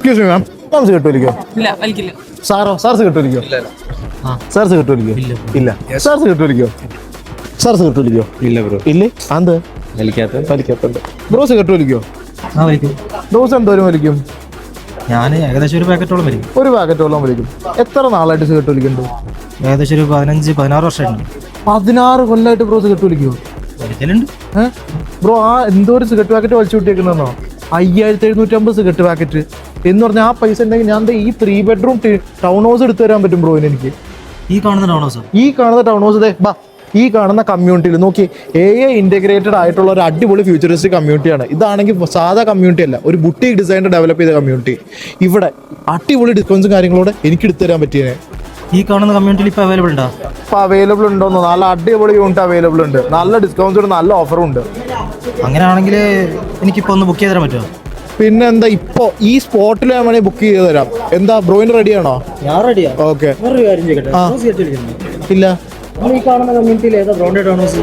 Excuse me ma'am, ma'am cigarette വലിക്കോ? ഇല്ല, വലിക്കില്ല. സാറോ? സാർ സിഗരറ്റ് വലിക്കോ? സാർ സിഗരറ്റ് വലിക്കോ? ഇല്ല. സാർ സിഗരറ്റ് വലിക്കോ? സാർ സിഗരറ്റ് വലിക്കോ? ഇല്ല ബ്രോ. ഇല്ലേ? അത് വലിക്കാത്ത ബ്രോ സിഗരറ്റ് വലിക്കോ? വലിക്കും. ദിവസം എന്തോരം വലിക്കും? ഞാൻ ഏകദേശം ഒരു പാക്കറ്റോളം വലിക്കും. ഒരു പാക്കറ്റോളം വലിക്കും. എത്ര നാളായിട്ട് സിഗരറ്റ് വലിക്കുന്നുണ്ട്? ഏകദേശം ഒരു 15-16 വർഷമായിട്ടുണ്ട്. 16 കൊല്ലമായിട്ട് ബ്രോ സിഗരറ്റ് വലിക്കുമോ? വലിക്കലുണ്ട്. ബ്രോ ആ എന്തോ ഒരു സിഗരറ്റ് പാക്കറ്റ് വലിച്ചു വിട്ടേക്കുന്നോ? 5750 സിഗരറ്റ് പാക്കറ്റ് എന്ന് പറഞ്ഞാൽ ആ പൈസ ഉണ്ടെങ്കിൽ ഞാൻ ഈ 3 ബെഡ്റൂം ടൗൺ ഹൗസ് എടുത്തു തരാൻ പറ്റും ബ്രോയിന്. എനിക്ക് ഈ കാണുന്ന ടൗൺ ഹൗസ്, ഈ കാണുന്ന ടൗൺ ഹൗസ് ബാ, ഈ കാണുന്ന കമ്മ്യൂണിറ്റിയിൽ നോക്കി AI ഇന്റഗ്രേറ്റഡ് ആയിട്ടുള്ള ഒരു അടിപൊളി ഫ്യൂച്ചറിസ്റ്റിക് കമ്മ്യൂണിറ്റിയാണ്. ഇതാണെങ്കിൽ സാധാ കമ്മ്യൂണിറ്റി അല്ല, ഒരു ബുട്ടീക് ഡിസൈനർ ഡെവലപ്പ് ചെയ്ത കമ്മ്യൂണിറ്റി. ഇവിടെ അടിപൊളി ഡിസ്കൗണ്ട്സും കാര്യങ്ങളോടെ എനിക്ക് എടുത്തു തരാൻ പറ്റിയേ. ഈ കാണുന്ന കമ്മ്യൂണിറ്റിയിൽ ഇപ്പോൾ അവൈലബിൾ ഉണ്ടോ? ഇപ്പോൾ അവൈലബിൾ ഉണ്ടോന്ന്? നല്ല അടിപൊളി യൂണിറ്റ് അവൈലബിൾ ഉണ്ട്, നല്ല ഡിസ്കൗണ്ട്സ്, നല്ല ഓഫറും ഉണ്ട്. അങ്ങനെയാണെങ്കിൽ എനിക്കിപ്പോൾ ഒന്ന് ബുക്ക് ചെയ്ത് തരാൻ പറ്റുമോ? പിന്നെ എന്താ, ഇപ്പോൾ ഈ സ്പോട്ടിൽ ഞാൻ വേണമെങ്കിൽ ബുക്ക് ചെയ്ത് തരാം. എന്താ ബ്രോയിന് റെഡിയാണോ? ഞാൻ റെഡിയാ. ഓക്കെ. വേറൊരു കാര്യം ചെയ്യട്ടെ, ഇല്ല. ഈ കാണുന്ന കമ്മ്യൂണിറ്റിയിൽ ഏതാ ബ്രോണ്ടഡ് ടൗൺ ഹൗസ്?